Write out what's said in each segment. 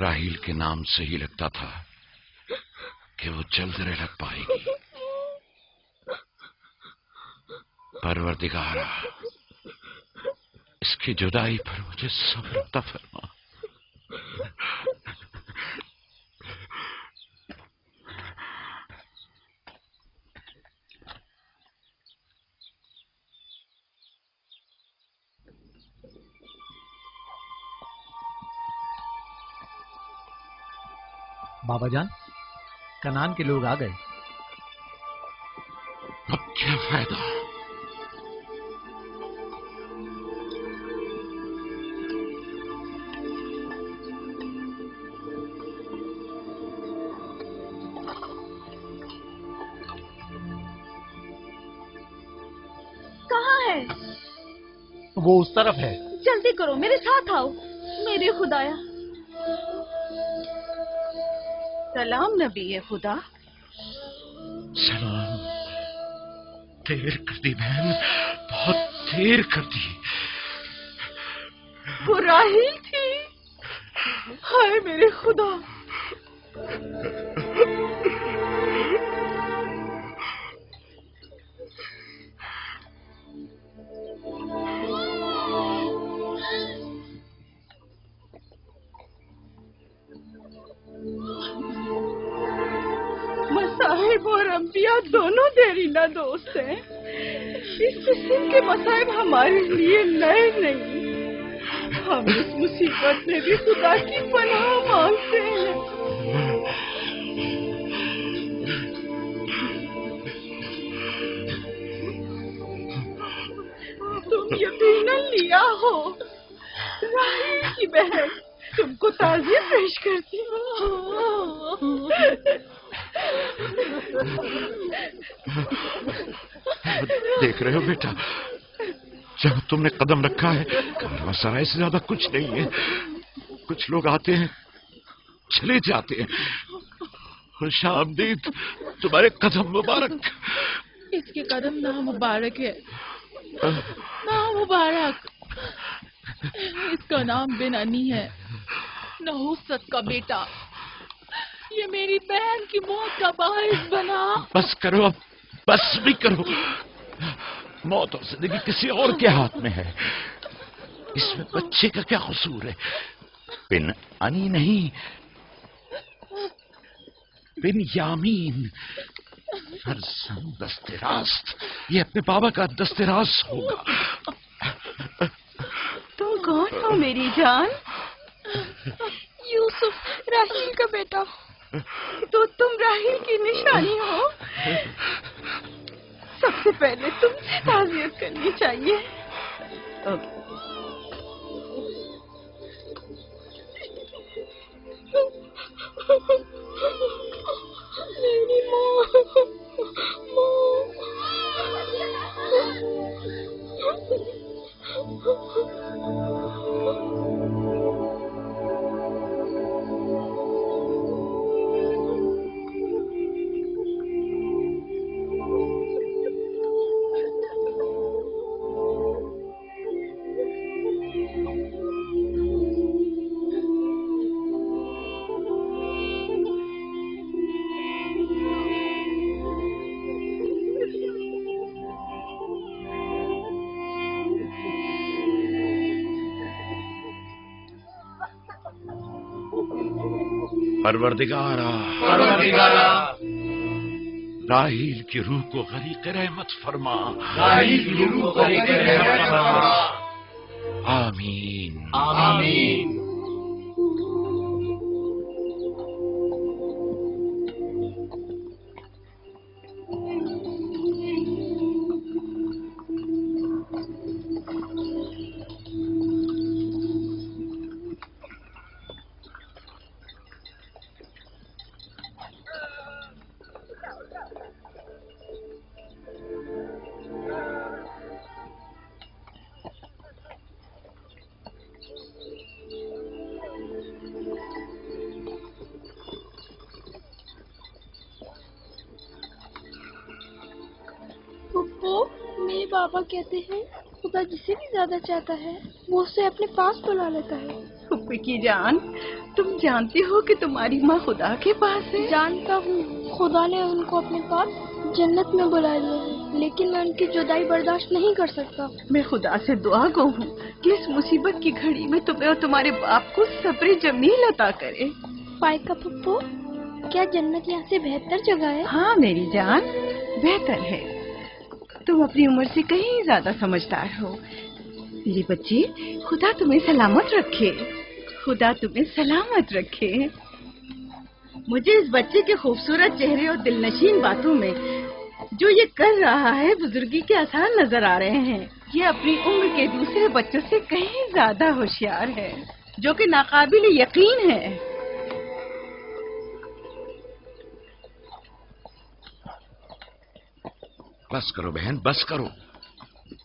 راہیل کے نام سے ہی لگتا تھا کہ وہ جلد رحلت پائے گی۔ پروردگارا، اس کی جدائی پر مجھے صبر عطا فرما۔ بابا جان، کنعان کے لوگ آ گئے۔ اب کیا فائدہ؟ کہاں ہے؟ وہ اس طرف ہے۔ جلدی کرو، میرے ساتھ آؤ۔ میرے خدایا۔ سلام نبی خدا۔ سلام۔ دیر کر دی بہن، بہت دیر کر دی۔ وہ راہیل تھی؟ ہائے میرے خدا! مصائب اور انبیاء دونوں دیرینہ دوست ہیں۔ اس قسم کے مصائب ہمارے لیے نئے نہیں۔ ہم اس مصیبت میں بھی خدا کی پناہ مانگتے ہیں۔ تم یقیناً لیا ہو، راہیل کی بہن تم کو تعزیت پیش کرتی ہوں۔ دیکھ رہے ہو بیٹا، جب تم نے قدم رکھا ہے کارواں سرائے سے زیادہ کچھ نہیں ہے۔ کچھ لوگ آتے ہیں چلے جاتے ہیں۔ خوش آمدید تمہارے قدم مبارک۔ اس کے قدم نامبارک ہے، نامبارک۔ اس کا نام بن انی ہے، نحوست کا بیٹا۔ یہ میری بہن کی موت کا باعث بنا۔ بس کرو، اب بس بھی کرو۔ موت اور زندگی کسی اور کے ہاتھ میں ہے، اس میں بچے کا کیا قصور ہے؟ بن انی نہیں، بن یامین، فرزند دست راست۔ یہ اپنے بابا کا دست راست ہوگا۔ تم کون ہو میری جان؟ یوسف، راہیل کا بیٹا۔ تو تم راہیل کی نشانی ہو۔ سب سے پہلے تم سے تعزیت کرنی چاہیے۔ میری پروردگارا، راہیل کی روح کو غریق رحمت فرما۔ راہیل کی روح کو غریق رحمت فرما۔ آمین آمین۔ میرے بابا کہتے ہیں خدا جسے بھی زیادہ چاہتا ہے وہ اسے اپنے پاس بلا لیتا ہے۔ پھپھی کی جان، तुम जानते हो कि तुम्हारी माँ खुदा के पास है? जानता हूँ, खुदा ने उनको अपने पास जन्नत में बुला लिया है, लेकिन मैं उनकी जुदाई बर्दाश्त नहीं कर सकता। मैं खुदा से दुआ गो हूँ कि इस मुसीबत की घड़ी में तुम्हें और तुम्हारे बाप को सब्र जमील अता करे। फाइका पप्पू, क्या जन्नत यहाँ से बेहतर जगह है? हाँ मेरी जान, बेहतर है। तुम अपनी उम्र से कहीं ज्यादा समझदार हो। मेरी बच्ची, खुदा तुम्हें सलामत रखे। खुदा तुम्हें सलामत रखे। मुझे इस बच्चे के खूबसूरत चेहरे और दिलनशीन बातों में जो ये कर रहा है बुजुर्गी के आसार नजर आ रहे हैं। ये अपनी उम्र के दूसरे बच्चों से कहीं ज्यादा होशियार है, जो कि नाकाबिल यकीन है। बस करो बहन, बस करो।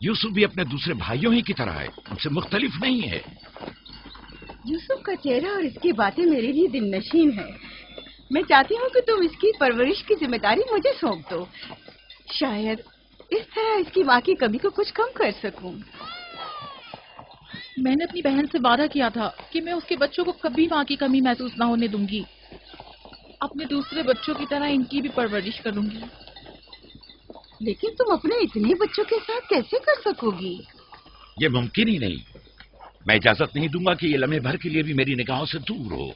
यूसुफ भी अपने दूसरे भाइयों ही की तरह है, उनसे मुख्तलिफ नहीं है। यूसुफ का चेहरा और इसकी बातें मेरे लिए दिलनशीन है। मैं चाहती हूँ कि तुम इसकी परवरिश की जिम्मेदारी मुझे सौंप दो। शायद इस तरह इसकी माँ की कमी को कुछ कम कर सकूं। मैंने अपनी बहन से वादा किया था कि मैं उसके बच्चों को कभी माँ की कमी महसूस न होने दूंगी। अपने दूसरे बच्चों की तरह इनकी भी परवरिश करूंगी। लेकिन तुम अपने इतने बच्चों के साथ कैसे कर सकोगी? ये मुमकिन ही नहीं। मैं इजाजत नहीं दूंगा कि ये लम्हे भर के लिए भी मेरी निगाहों से दूर हो।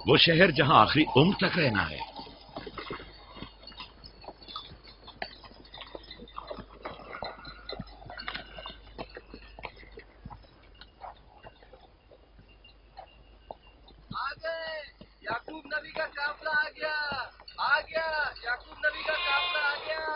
वो शहर जहां आखिरी उम्र तक रहना है। याकूब नबी का काफिला आ गया, याकूब नबी का काफिला आ गया।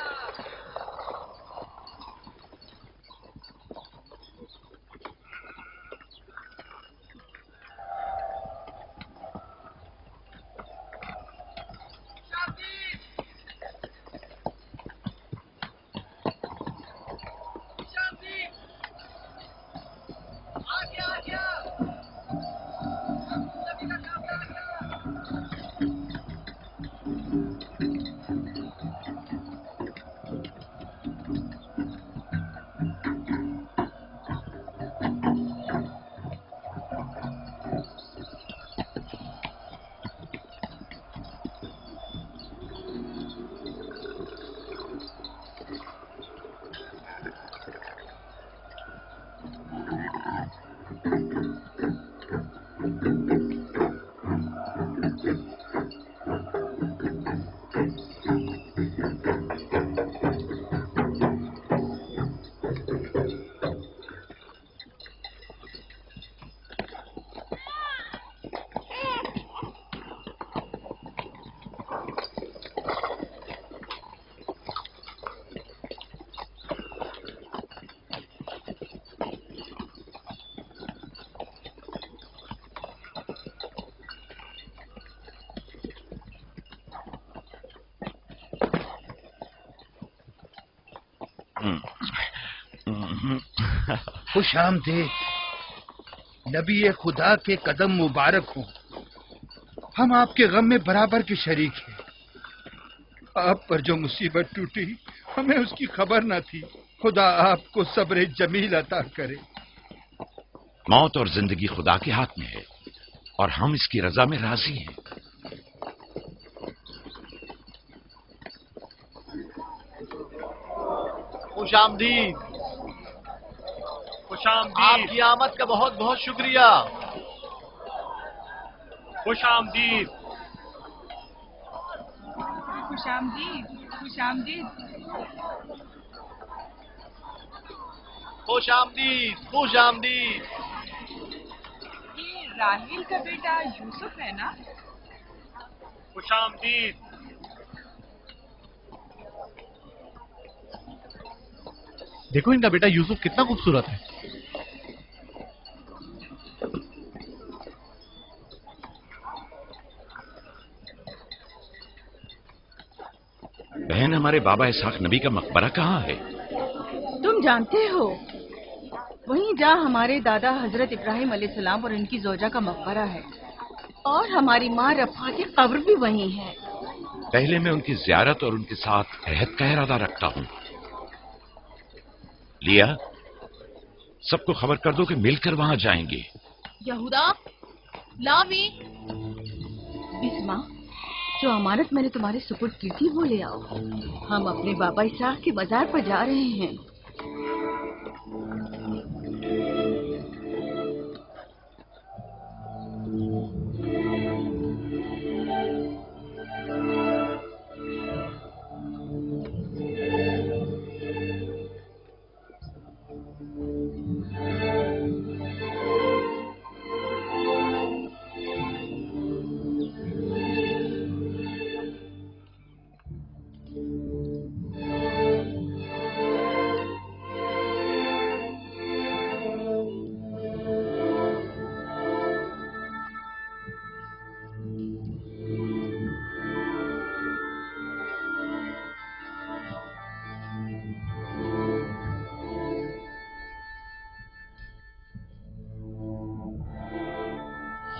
खुश आमदीद, नबी खुदा के कदम मुबारक हो। हम आपके गम में बराबर के शरीक हैं। आप पर जो मुसीबत टूटी हमें उसकी खबर न थी। खुदा आपको सब्र जमील अता करे। मौत और जिंदगी खुदा के हाथ में है और हम इसकी रजा में राजी हैं। खुशामदीद, आपकी आमद का बहुत बहुत शुक्रिया। खुशामदीद, खुशामदीद, खुशामदीद। खुशामदीद, खुशामदीद। ये राहील का बेटा यूसुफ है ना? खुशामदीद। देखो इनका बेटा यूसुफ कितना खूबसूरत है। बहन, हमारे बाबा इसहाक नबी का मकबरा कहाँ है? जानते हो, वहीं जहाँ हमारे दादा हजरत इब्राहिम अलैहिस्सलाम और इनकी जोजा का मकबरा है, और हमारी माँ रफा की कब्र भी वहीं है। पहले मैं उनकी जियारत और उनके साथ अहद का इरादा रखता हूँ। लिया, सबको खबर कर दो कि मिलकर वहां जाएंगे। यहूदा, लावी, बिस्मा, जो अमानत मैंने तुम्हारे सुपुर्द की थी वो ले आओ। हम अपने बाबा इसाक के बाजार पर जा रहे हैं।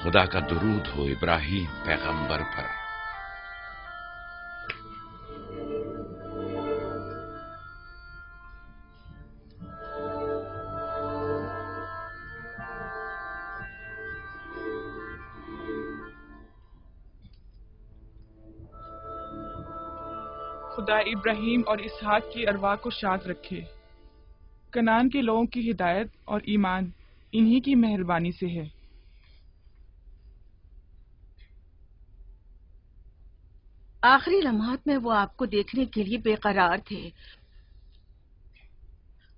खुदा का दुरूद हो इब्राहिम पैगंबर पर। खुदा इब्राहिम और इसहाक की अरवाह को शाद रखे। कनान के लोगों की हिदायत और ईमान इन्हीं की मेहरबानी से है। आखिरी लम्हात में वो आपको देखने के लिए बेकरार थे।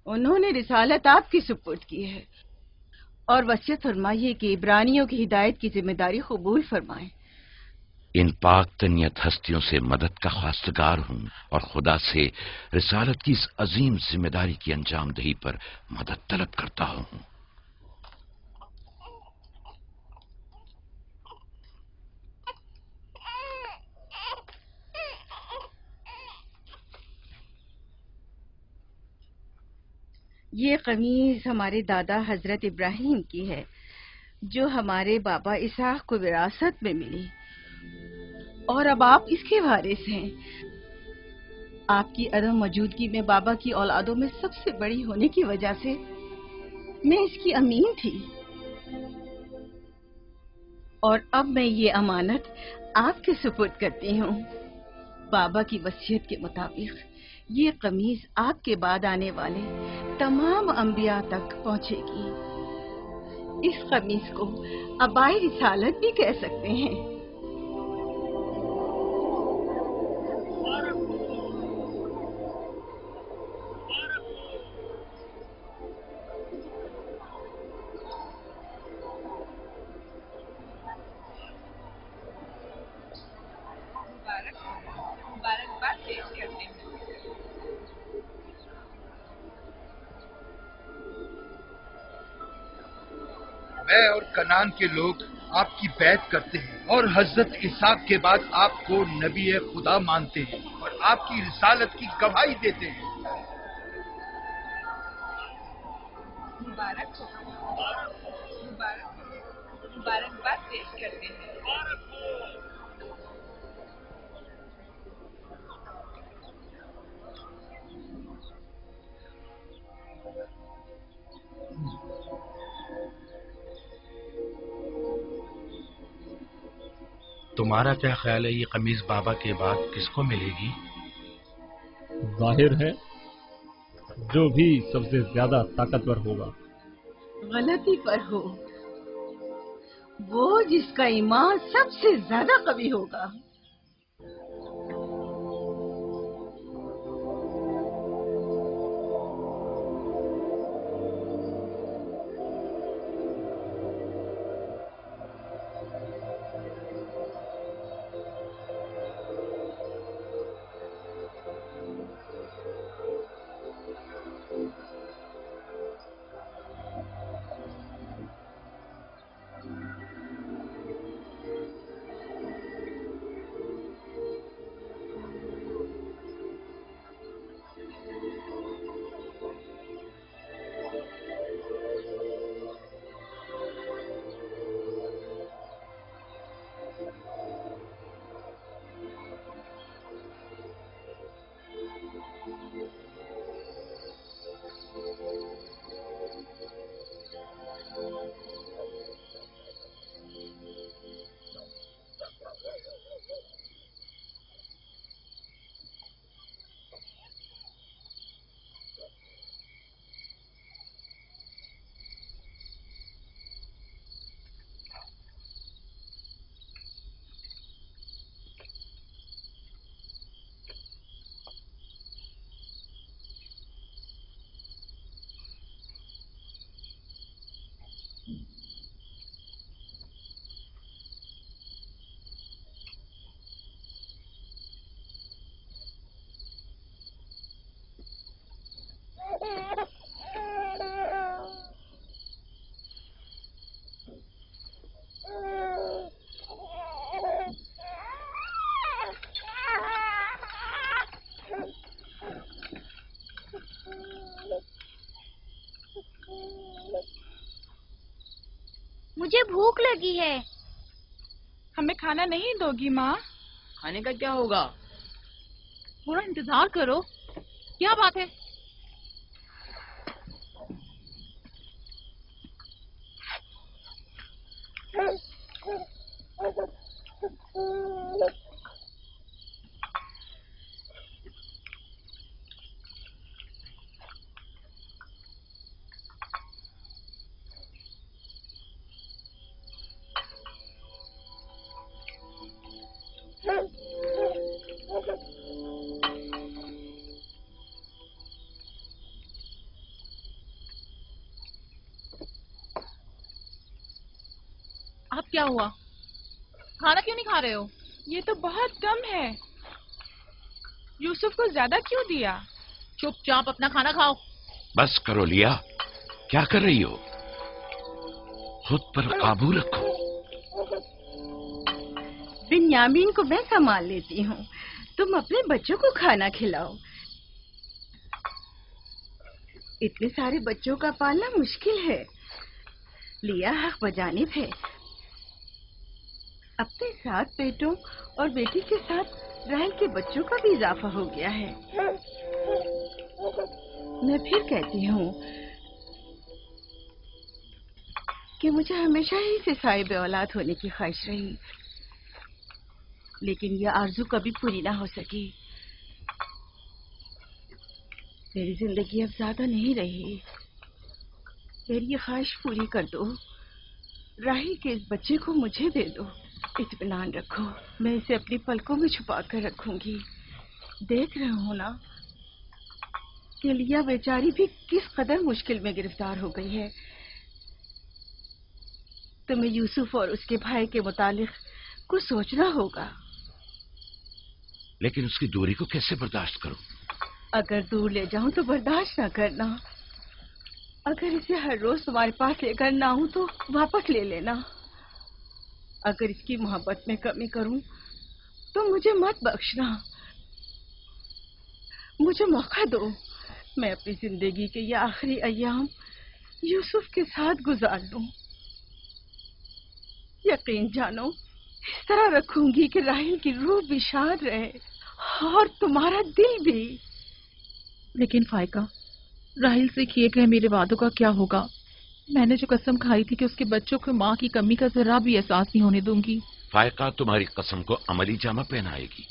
उन्होंने रिसालत आपकी सुपुर्द की है और वसीयत फरमाई है कि इब्रानियों की हिदायत की जिम्मेदारी कबूल फरमाएं। इन पाक तनियत हस्तियों से मदद का ख्वास्तगार हूँ और खुदा से रिसालत की इस अजीम जिम्मेदारी की अंजामदही पर मदद तलब करता हूँ। ये कमीज हमारे दादा हजरत इब्राहिम की है, जो हमारे बाबा इसहाक को विरासत में मिली, और अब आप इसके वारिस हैं। आपकी अदम मौजूदगी में बाबा की औलादों में सबसे बड़ी होने की वजह से मैं इसकी अमीन थी, और अब मैं ये अमानत आपके सुपुर्द करती हूँ। बाबा की वसीयत के मुताबिक ये कमीज आपके बाद आने वाले तमाम अंबिया तक पहुंचेगी। इस कमीज को अबाई रिसालत भी कह सकते हैं। मुबारकबाद पेश करते हैं। मैं और कनान के लोग आपकी बैत करते हैं और हजरत इसहाक के बाद आपको नबी खुदा मानते हैं और आपकी रिसालत की गवाही देते हैं। मुबारक हो, मुबारकबाद पेश करते हैं। तुम्हारा क्या ख्याल है, ये कमीज बाबा के बाद किसको मिलेगी? जाहिर है जो भी सबसे ज्यादा ताकतवर होगा। गलती पर हो, वो जिसका ईमान सबसे ज्यादा कवी होगा। मुझे भूख लगी है। हमें खाना नहीं दोगी माँ? खाने का क्या होगा? थोड़ा इंतजार करो। क्या बात है? आप क्या हुआ? खाना क्यों नहीं खा रहे हो? ये तो बहुत कम है। यूसुफ को ज्यादा क्यों दिया? चुपचाप अपना खाना खाओ। बस करो लिया, क्या कर रही हो? खुद पर काबू रखो। बिन्यामीन को मैं संभाल लेती हूँ, तुम अपने बच्चों को खाना खिलाओ। इतने सारे बच्चों का पालना मुश्किल है। लिया हक बजानिब है। अपने 7 बेटों और बेटी के साथ राहेल के बच्चों का भी इजाफा हो गया है। मैं फिर कहती हूँ कि मुझे हमेशा ही से साहिब औलाद होने की ख्वाहिश रही, लेकिन यह आरज़ू कभी पूरी ना हो सकी। मेरी जिंदगी अब ज्यादा नहीं रही। मेरी ये ख्वाहिश पूरी कर दो। राही के इस बच्चे को मुझे दे दो। इत्मीनान रखो, मैं इसे अपनी पलकों में छुपा कर रखूंगी। देख रहे हो ना कि लिया बेचारी भी किस कदर मुश्किल में गिरफ्तार हो गई है। तुम्हें यूसुफ और उसके भाई के मुतालिक कुछ सोचना होगा। लेकिन उसकी दूरी को कैसे बर्दाश्त करूं? अगर दूर ले जाऊं तो बर्दाश्त ना करना। अगर इसे हर रोज तुम्हारे पास लेकर ना आऊं तो वापस ले लेना। अगर इसकी मोहब्बत में कमी करूं तो मुझे मत बख्शना। मुझे मौका दो, मैं अपनी जिंदगी के ये आखिरी अय्याम यूसुफ के साथ गुजार लूं। यकीन जानो, इस तरह रखूंगी कि राहिल की रूह भी शाद रहे और तुम्हारा दिल भी। लेकिन फायका, राहिल से किए गए मेरे वादों का क्या होगा? मैंने जो कसम खाई थी कि उसके बच्चों को माँ की कमी का जरा भी एहसास नहीं होने दूंगी। फायका तुम्हारी कसम को अमली जामा पहनाएगी।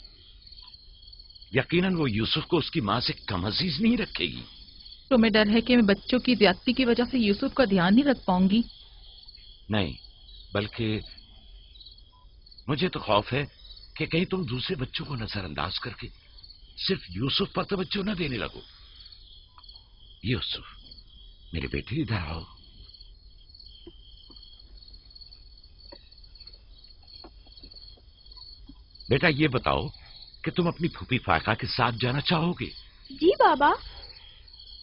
यकीनन वो यूसुफ को उसकी माँ से कम अजीज नहीं रखेगी। तुम्हें डर है कि मैं बच्चों की ज्यादती की वजह से यूसुफ का ध्यान नहीं रख पाऊंगी? नहीं, बल्कि मुझे तो खौफ है कि कहीं तुम दूसरे बच्चों को नजरअंदाज करके सिर्फ यूसुफ पर तवज्जो न देने लगो। यूसुफ, मेरे बेटे इधर आओ। बेटा, ये बताओ कि तुम अपनी फूफी फायका के साथ जाना चाहोगे? जी बाबा,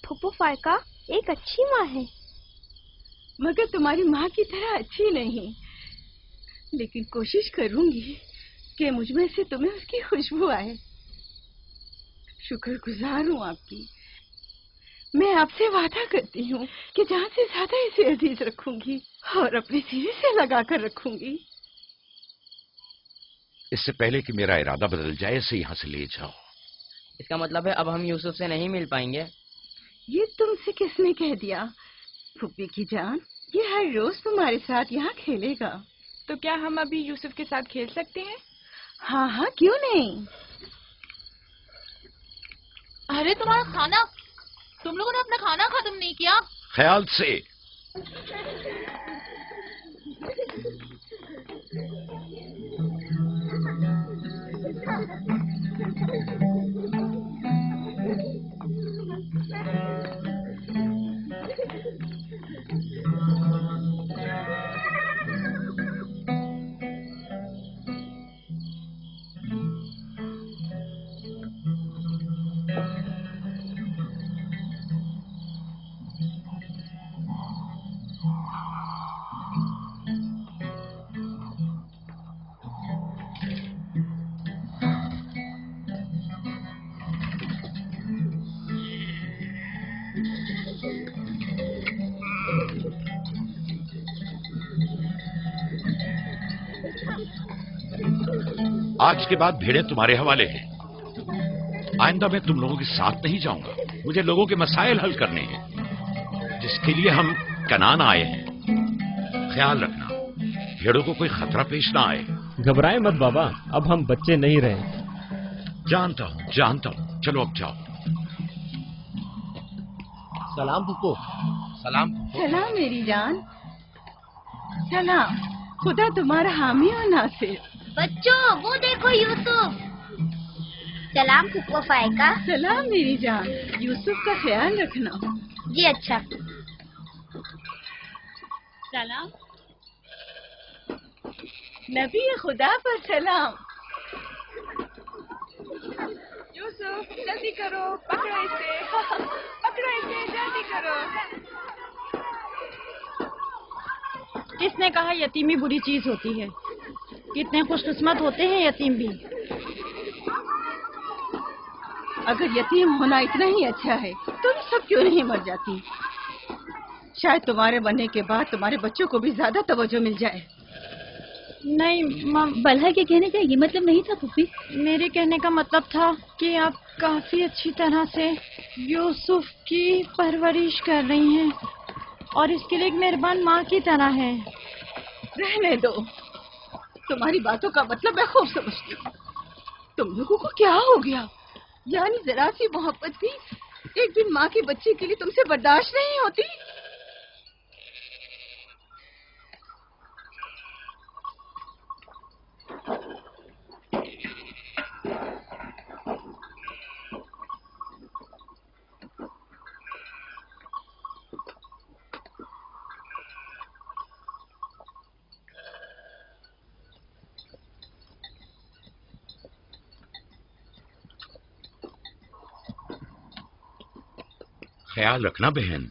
फूफू फायका एक अच्छी माँ है। मगर तुम्हारी माँ की तरह अच्छी नहीं, लेकिन कोशिश करूंगी कि मुझ में से तुम्हें उसकी खुशबू आए। शुक्रगुजार हूँ आपकी। मैं आपसे वादा करती हूँ कि जान से ज्यादा इसे अजीज रखूंगी और अपने सीने से लगा कर रखूंगी। इससे पहले कि मेरा इरादा बदल जाए, इसे यहाँ से ले जाओ। इसका मतलब है अब हम यूसुफ से नहीं मिल पाएंगे? ये तुमसे किसने कह दिया? फूफी की जान, ये हर रोज तुम्हारे साथ यहाँ खेलेगा। तो क्या हम अभी यूसुफ के साथ खेल सकते हैं? हाँ हाँ, क्यों नहीं। अरे तुम्हारा खाना, तुम लोगों ने अपना खाना खत्म नहीं किया? ख्याल से। आज के बाद भेड़ें तुम्हारे हवाले हैं। आइंदा मैं तुम लोगों के साथ नहीं जाऊंगा। मुझे लोगों के मसाइल हल करने हैं, जिसके लिए हम कनान आए हैं। ख्याल रखना भेड़ों को कोई खतरा पेश ना आए। घबराए मत बाबा, अब हम बच्चे नहीं रहे। जानता हूँ। चलो अब जाओ। सलाम फुप्पो। सलाम। सलाम मेरी जान। सलाम। खुदा तुम्हारा हामी और नासिर। बच्चों वो देखो यूसुफ। सलाम फुप्पो फायका। सलाम मेरी जान। यूसुफ का ख्याल रखना। जी अच्छा। सलाम। नबी खुदा पर सलाम। यूसुफ जल्दी करो, पकड़ो इसे, पकड़ो इसे, जल्दी करो। किसने कहा यतीमी बुरी चीज होती है? कितने खुशकिस्मत होते हैं यतीम भी। अगर यतीम होना इतना ही अच्छा है, तुम सब क्यों नहीं मर जाती? शायद तुम्हारे बनने के बाद तुम्हारे बच्चों को भी ज्यादा तवज्जो मिल जाए। नहीं बल्हा के कहने का ये मतलब नहीं था पुप्पी। मेरे कहने का मतलब था कि आप काफी अच्छी तरह से यूसुफ की परवरिश कर रही हैं और इसके लिए एक मेहरबान माँ की तरह है। रहने दो, तुम्हारी बातों का मतलब मैं खूब समझती हूँ। तुम लोगों को क्या हो गया? यानी जरा सी मोहब्बत भी एक दिन माँ के बच्चे के लिए तुमसे बर्दाश्त नहीं होती? ख्याल रखना बहन,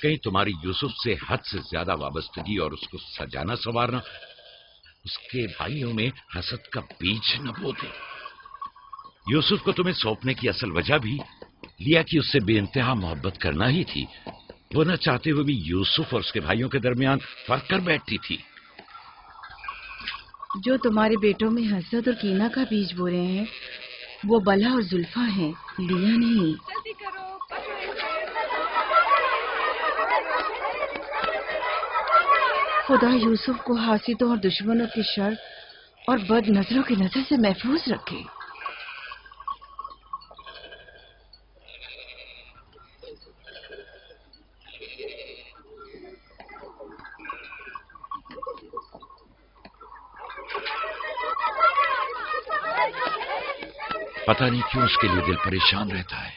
कहीं तुम्हारी यूसुफ से हद से ज्यादा वाबस्तगी और उसको सजाना संवारना उसके भाइयों में हसद का बीज न बो दे। यूसुफ को तुम्हें सौंपने की असल वजह भी लिया कि उससे बेइंतहा मोहब्बत करना ही थी। वो न चाहते हुए भी यूसुफ और उसके भाइयों के दरमियान फर्क कर बैठती थी। जो तुम्हारे बेटों में हसद और कीना का बीज बो रहे हैं, वो बला और जुल्फा हैं, लिया नहीं। खुदा यूसुफ को हासिदों और दुश्मनों की शर और बद नजरों की नजर से महफूज रखे। पता नहीं क्यों उसके लिए दिल परेशान रहता है।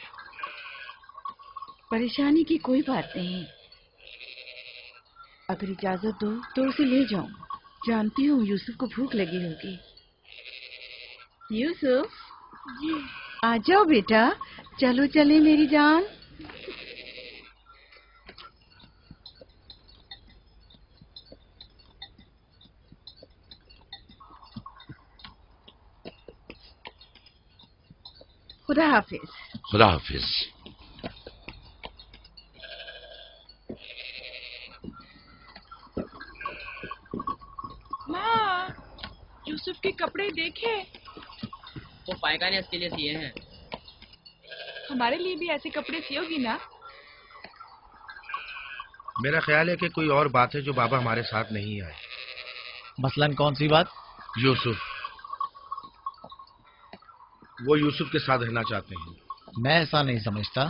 परेशानी की कोई बात नहीं। अगर इजाजत दो तो उसे ले जाऊं। जानती हूँ यूसुफ को भूख लगी होगी। यूसुफ जी, आ जाओ बेटा, चलो चले मेरी जान। खुदा हाफिज। खुदा हाफिज। माँ, यूसुफ के कपड़े देखे। वो फायका ने इसके लिए सिए हैं। हमारे लिए भी ऐसे कपड़े सियोगी ना? मेरा ख्याल है कि कोई और बात है जो बाबा हमारे साथ नहीं आए। मसलन कौन सी बात? यूसुफ, वो यूसुफ के साथ रहना चाहते हैं। मैं ऐसा नहीं समझता।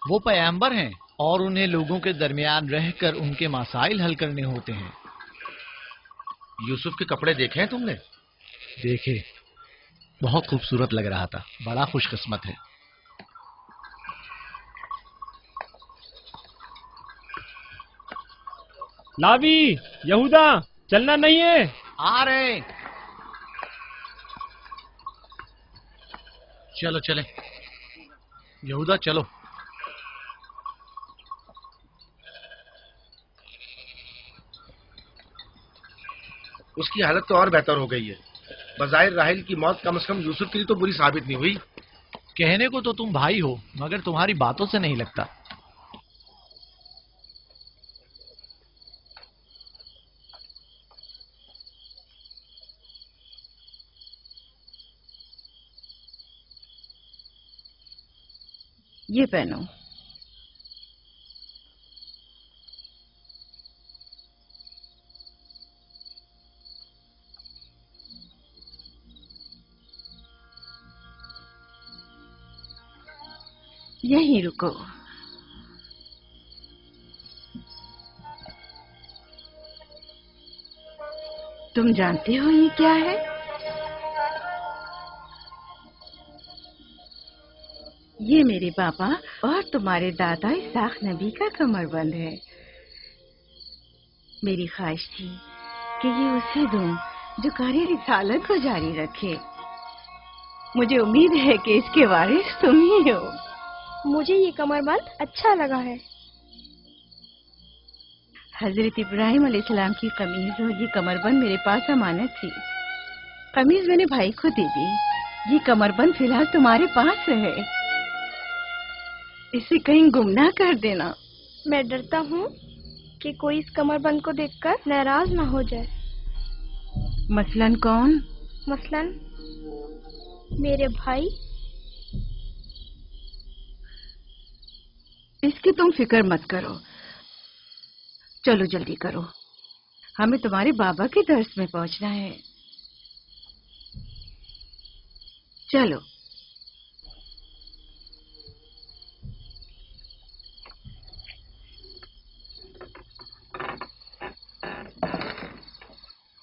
वो पैगंबर हैं और उन्हें लोगों के दरमियान रहकर उनके मसाइल हल करने होते हैं। यूसुफ के कपड़े देखे हैं तुमने? देखे, बहुत खूबसूरत लग रहा था। बड़ा खुशकिस्मत है। लावी, यहूदा, चलना नहीं है। आ रहे। चलो चले। यहूदा चलो। उसकी हालत तो और बेहतर हो गई है। बज़ाहिर राहिल की मौत कम से कम यूसुफ के लिए तो बुरी साबित नहीं हुई। कहने को तो तुम भाई हो, मगर तुम्हारी बातों से नहीं लगता। یہ پہنو۔ یہیں رکو۔ تم جانتے ہو یہ کیا ہے؟ یہ میرے پاپا اور تمہارے دادا اسحاق نبی کا کمر بند ہے۔ میری خواہش تھی کہ یہ اسے دوں جو کار رسالت کو جاری رکھے۔ مجھے امید ہے کہ اس کے وارث تم ہی ہو۔ مجھے یہ کمر بند اچھا لگا ہے۔ حضرت ابراہیم علیہ السلام کی قمیض اور یہ کمر بند میرے پاس امانت تھی۔ قمیض میں نے بھائی کو دے دی، یہ کمر بند فی الحال تمہارے پاس ہے، اسے کہیں گم نہ کر دینا۔ میں ڈرتا ہوں کہ کوئی اس کمر بند کو دیکھ کر ناراض نہ ہو جائے۔ مثلاً کون؟ مثلاً میرے بھائی۔ اس کی تم فکر مت کرو، چلو جلدی کرو، ہمیں تمہارے بابا کے درس میں پہنچنا ہے۔ چلو۔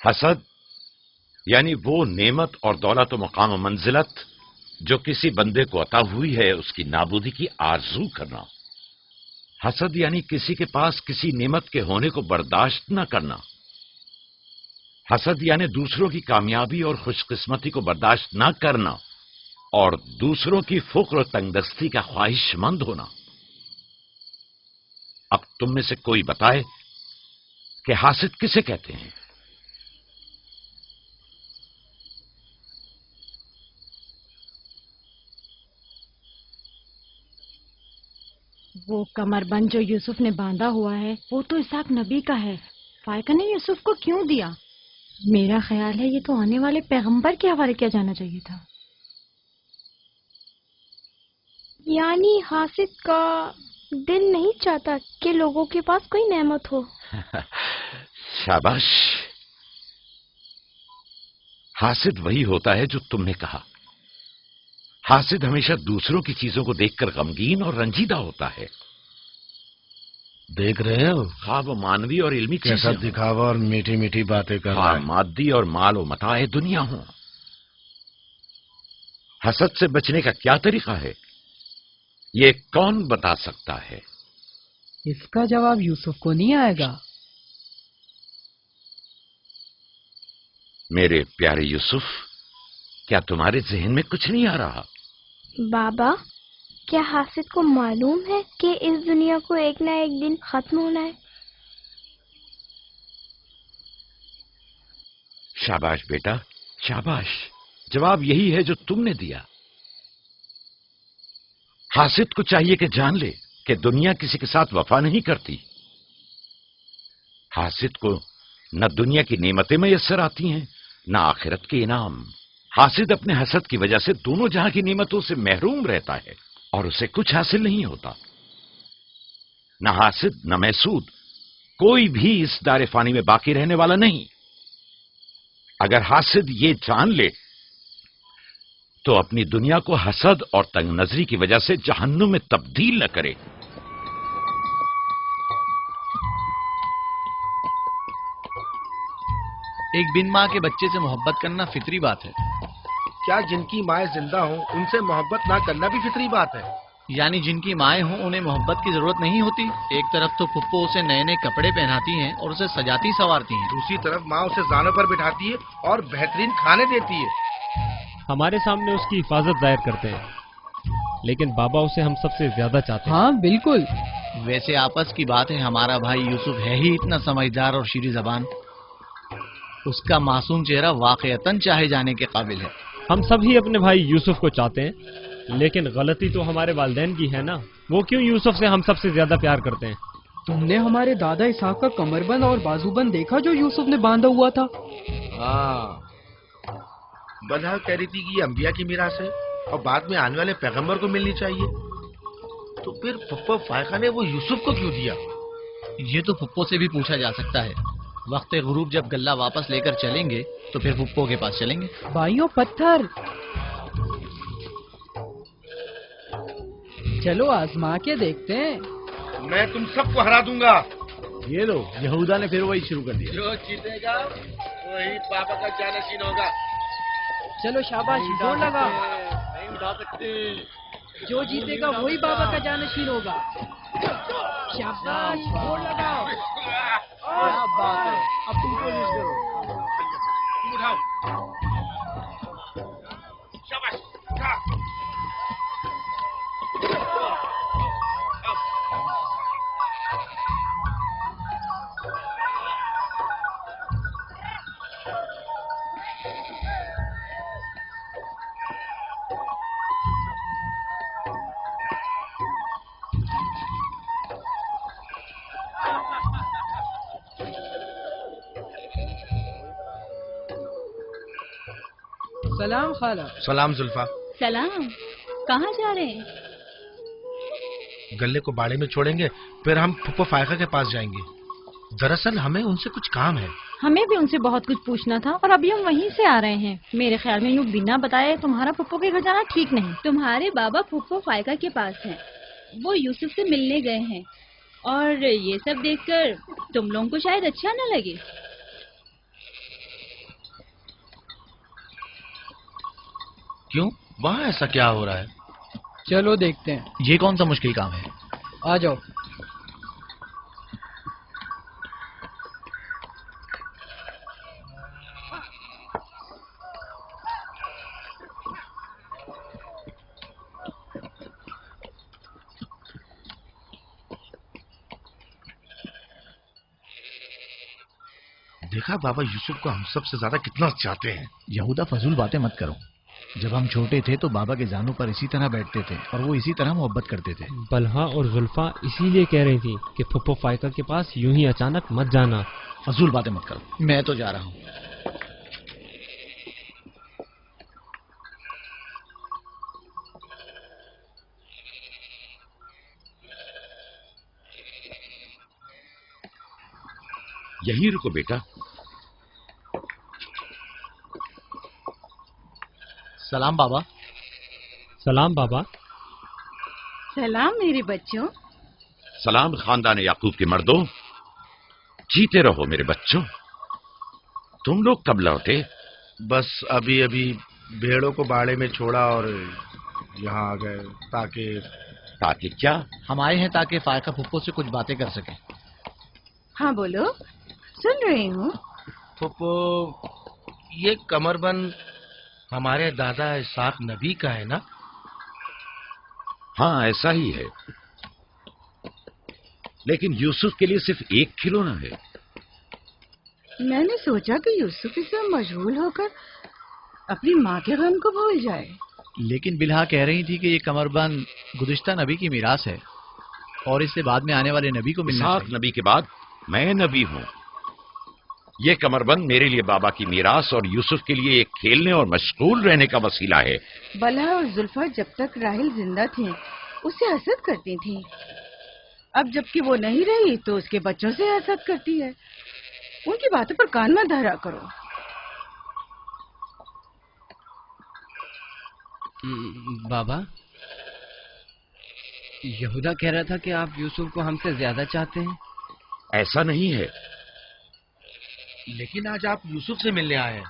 حسد یعنی وہ نعمت اور دولت و مقام و منزلت جو کسی بندے کو عطا ہوئی ہے اس کی نابودی کی آرزو کرنا۔ حسد یعنی کسی کے پاس کسی نعمت کے ہونے کو برداشت نہ کرنا۔ حسد یعنی دوسروں کی کامیابی اور خوش قسمتی کو برداشت نہ کرنا اور دوسروں کی فقر و تنگدستی کا خواہش مند ہونا۔ اب تم میں سے کوئی بتائے کہ حاسد کسے کہتے ہیں؟ وہ کمر بند جو یوسف نے باندھا ہوا ہے وہ تو اسحاق نبی کا ہے، فائقہ نے یوسف کو کیوں دیا؟ میرا خیال ہے یہ تو آنے والے پیغمبر کے حوالے کیا جانا چاہیے تھا۔ یعنی حاسد کا دل نہیں چاہتا کہ لوگوں کے پاس کوئی نعمت ہو۔ شاباش، حاسد وہی ہوتا ہے جو تم نے کہا۔ حاسد ہمیشہ دوسروں کی چیزوں کو دیکھ کر غمگین اور رنجیدہ ہوتا ہے۔ دیکھ رہے ہو ہاں، وہ مانوی اور علمی کیسا چیزیں دکھاوا اور میٹھی میٹھی باتیں کر رہا ہے۔ مادی اور مال و متاع دنیا ہوں۔ حسد سے بچنے کا کیا طریقہ ہے یہ کون بتا سکتا ہے؟ اس کا جواب یوسف کو نہیں آئے گا۔ میرے پیارے یوسف، کیا تمہارے ذہن میں کچھ نہیں آ رہا؟ بابا، کیا حاسد کو معلوم ہے کہ اس دنیا کو ایک نہ ایک دن ختم ہونا ہے؟ شاباش بیٹا، شاباش، جواب یہی ہے جو تم نے دیا۔ حاسد کو چاہیے کہ جان لے کہ دنیا کسی کے ساتھ وفا نہیں کرتی۔ حاسد کو نہ دنیا کی نعمتیں میسر آتی ہیں نہ آخرت کے انعام۔ حاسد اپنے حسد کی وجہ سے دونوں جہاں کی نعمتوں سے محروم رہتا ہے اور اسے کچھ حاصل نہیں ہوتا۔ نہ حاسد نہ محسود، کوئی بھی اس دار فانی میں باقی رہنے والا نہیں۔ اگر حاسد یہ جان لے تو اپنی دنیا کو حسد اور تنگ نظری کی وجہ سے جہنم میں تبدیل نہ کرے۔ ایک بن ماں کے بچے سے محبت کرنا فطری بات ہے۔ کیا جن کی مائیں زندہ ہوں ان سے محبت نہ کرنا بھی فطری بات ہے؟ یعنی جن کی مائیں ہوں انہیں محبت کی ضرورت نہیں ہوتی؟ ایک طرف تو پھپھو اسے نئے نئے کپڑے پہناتی ہیں اور اسے سجاتی سنوارتی ہیں، دوسری طرف ماں اسے زانوں پر بٹھاتی ہے اور بہترین کھانے دیتی ہے۔ ہمارے سامنے اس کی حفاظت ظاہر کرتے ہیں، لیکن بابا اسے ہم سب سے زیادہ چاہتے ہیں۔ ہاں بالکل۔ ویسے آپس کی بات ہے، ہمارا بھائی یوسف ہے ہی اتنا سمجھدار اور شیریں زبان، اس کا معصوم چہرہ واقعتاً چاہے جانے کے قابل ہے۔ ہم سب ہی اپنے بھائی یوسف کو چاہتے ہیں، لیکن غلطی تو ہمارے والدین کی ہے نا، وہ کیوں یوسف سے ہم سب سے زیادہ پیار کرتے ہیں؟ تم نے ہمارے دادا اسحاق کا کمر بند اور بازو بند دیکھا جو یوسف نے باندھا ہوا تھا؟ ہاں، بلہا کہہ رہی تھی کہ یہ انبیاء کی میراث ہے اور بعد میں آنے والے پیغمبر کو ملنی چاہیے۔ तो फिर फुप्पो फायका ने वो यूसुफ को क्यों दिया? ये तो फुप्पो से भी पूछा जा सकता है। वक्त गुरूब जब गल्ला वापस लेकर चलेंगे तो फिर फुप्पो के पास चलेंगे। भाइयों पत्थर, चलो आजमा के देखते हैं। मैं तुम सबको हरा दूंगा। ये लो, यहूदा ने फिर वही शुरू कर दिया। जो जीतेगा वही पापा का जानशीन होगा। चलो शाबाश, जोर लगा। नहीं उठा सकते। जो जीतेगा वही बाबा का जानशीन होगा। शाबाश, जोर लगाओ। क्या बात है, अब तुम कोशिश करो। तुम उठाओ। शाबाश, उठा। सलाम खाला। सलाम जुल्फा। सलाम। कहाँ जा रहे हैं? गल्ले को बाड़े में छोड़ेंगे, फिर हम फुप्पो फायका के पास जाएंगे। दरअसल हमें उनसे कुछ काम है। हमें भी उनसे बहुत कुछ पूछना था और अभी हम वहीं से आ रहे हैं। मेरे ख्याल में यूँ बिना बताए तुम्हारा फुप्पो के घर जाना ठीक नहीं। तुम्हारे बाबा फुप्पो फायका के पास हैं। वो यूसुफ से मिलने गए हैं और ये सब देखकर तुम लोगों को शायद अच्छा न लगे। क्यों? वहाँ ऐसा क्या हो रहा है? चलो देखते हैं। ये कौन सा मुश्किल काम है? आ जाओ। देखा बाबा यूसुफ को हम सबसे ज्यादा कितना चाहते हैं। यहूदा फजूल बातें मत करो। जब हम छोटे थे तो बाबा के जानों पर इसी तरह बैठते थे और वो इसी तरह मोहब्बत करते थे। बलहा और जुल्फा इसीलिए कह रही थी कि फुप्पो फायका के पास यूं ही अचानक मत जाना। फजूल बातें मत करो, मैं तो जा रहा हूँ। यहीं रुको बेटा। सलाम बाबा। सलाम बाबा। सलाम मेरे बच्चों। सलाम खानदान याकूब के मर्दों। जीते रहो मेरे बच्चों। तुम लोग कब लौटे? बस अभी अभी भेड़ों को बाड़े में छोड़ा और यहाँ आ गए। ताकि क्या? हम आए हैं ताकि फायका फुप्पो से कुछ बातें कर सकें। हाँ बोलो, सुन रही हूँ। फुप्पो, ये कमरबंद हमारे दादा इसाक नबी का है ना? हाँ ऐसा ही है, लेकिन यूसुफ के लिए सिर्फ एक खिलौना है। मैंने सोचा कि यूसुफ इससे मशगूल होकर अपनी माँ के गम को भूल जाए। लेकिन बिलहा कह रही थी कि ये कमरबंद गुज़िश्ता नबी की मीरास है और इससे बाद में आने वाले नबी को मिलना इसाक नबी के बाद मैं नबी हूँ। ये कमरबंद मेरे लिए बाबा की मीरास और यूसुफ के लिए एक खेलने और मशगूल रहने का वसीला है। बलहा और जुल्फा जब तक राहिल जिंदा थी उससे हसद करती थी। अब जबकि वो नहीं रही तो उसके बच्चों से हसद करती है। उनकी बातों पर कान मत धरा करो। बाबा, यहूदा कह रहा था कि आप यूसुफ को हमसे ज्यादा चाहते हैं। ऐसा नहीं है। लेकिन आज आप यूसुफ से मिलने आए हैं।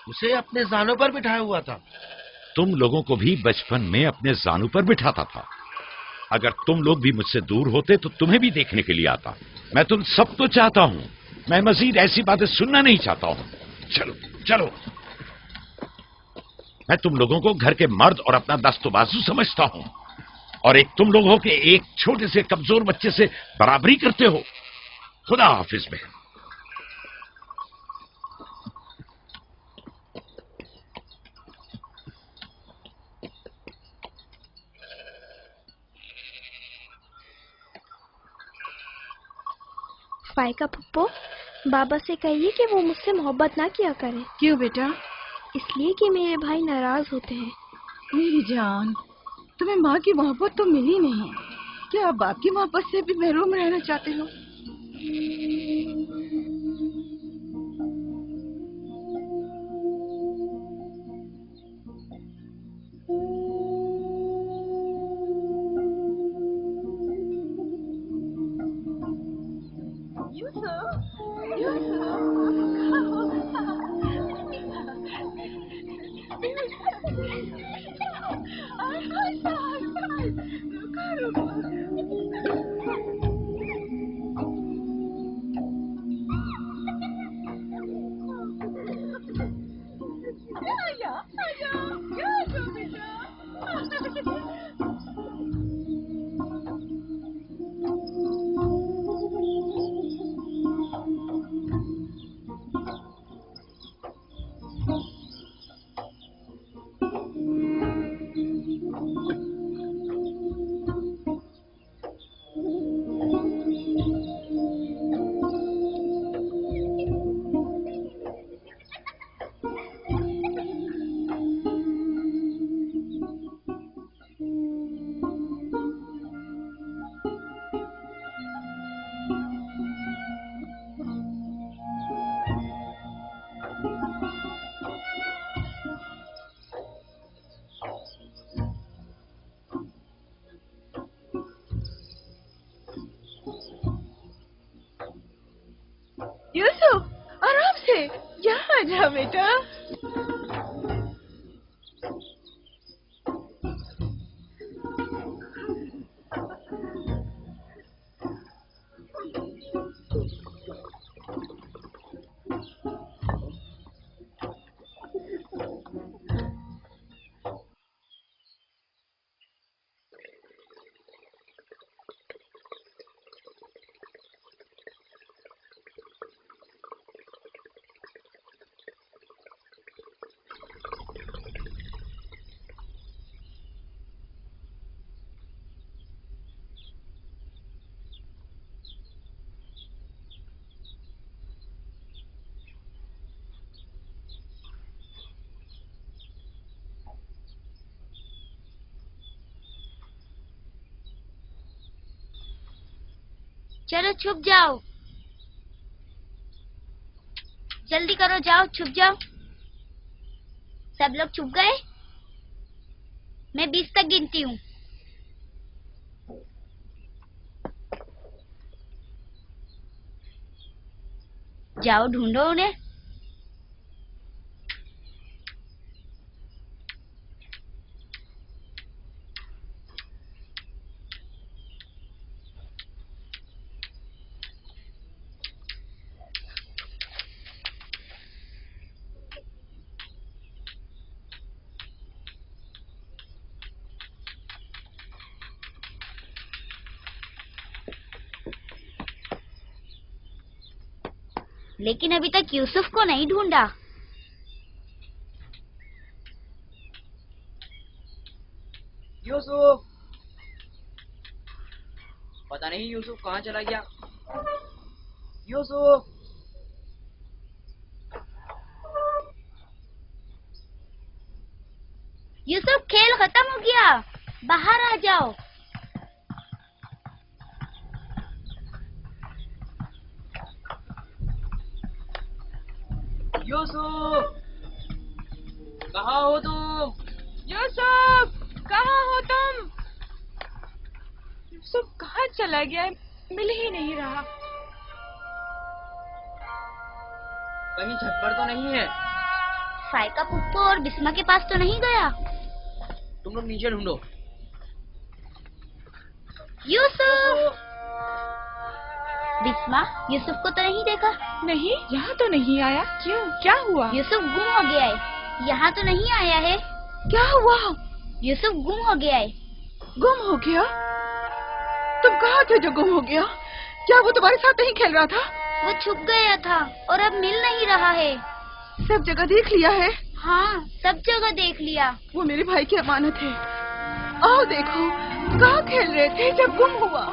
उसे अपने जानों पर बिठाया हुआ था। तुम लोगों को भी बचपन में अपने जानों पर बिठाता था। अगर तुम लोग भी मुझसे दूर होते तो तुम्हें भी देखने के लिए आता। मैं तुम सब तो चाहता हूँ, मैं मजीद ऐसी बातें सुनना नहीं चाहता हूँ। चलो चलो। मैं तुम लोगों को घर के मर्द और अपना दस्तबाजू समझता हूँ और एक तुम लोग हो के एक छोटे से कमजोर बच्चे से बराबरी करते हो। खुदा हाफिज में। फायका पप्पो, बाबा से कहिए कि वो मुझसे मोहब्बत ना किया करे। क्यों बेटा? इसलिए कि मेरे भाई नाराज होते हैं। मेरी जान, तुम्हें माँ की मोहब्बत तो मिली नहीं। क्या आप बाप की मोहब्बत से भी महरूम रहना चाहते हो? यूसुफ, आराम से, यहाँ आ जा बेटा। चलो छुप जाओ, जल्दी करो, जाओ छुप जाओ। सब लोग छुप गए? मैं 20 तक गिनती हूँ। जाओ ढूंढो उन्हें। लेकिन अभी तक यूसुफ को नहीं ढूंढा। यूसुफ, पता नहीं यूसुफ कहाँ चला गया। यूसुफ, यूसुफ, खेल खत्म हो गया, बाहर आ जाओ। यूसुफ, कहाँ हो तुम? यूसुफ, कहाँ हो तुम? यूसुफ कहाँ चला गया है? मिल ही नहीं रहा। कहीं छत पर तो नहीं है? फाइका पुप्पो और बिस्मा के पास तो नहीं गया? तुम लोग नीचे ढूंढो। यूसुफ! बिस्मा, यूसुफ को तो नहीं देखा? नहीं, यहाँ तो नहीं आया। क्यों, क्या हुआ? यूसुफ गुम हो गया है। यहाँ तो नहीं आया है। क्या हुआ? यूसुफ गुम हो गया है। गुम हो गया? तुम कहाँ थे जो गुम हो गया? क्या वो तुम्हारे साथ नहीं खेल रहा था? वो छुप गया था और अब मिल नहीं रहा है। सब जगह देख लिया है? हाँ, सब जगह देख लिया। वो मेरे भाई की अमानत है। आओ देखो, कहाँ खेल रहे थे जब गुम हुआ?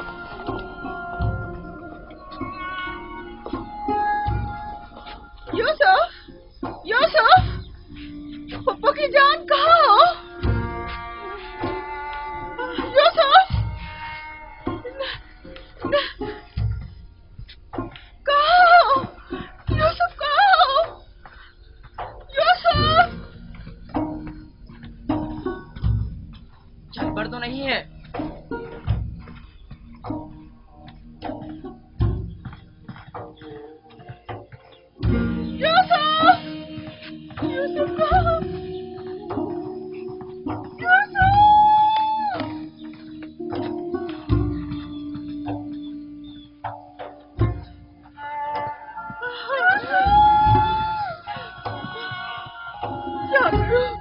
यूसुफ, यूसुफ, पप्पू की जान कहाँ हो? यूसुफ, पर तो नहीं है? याकूब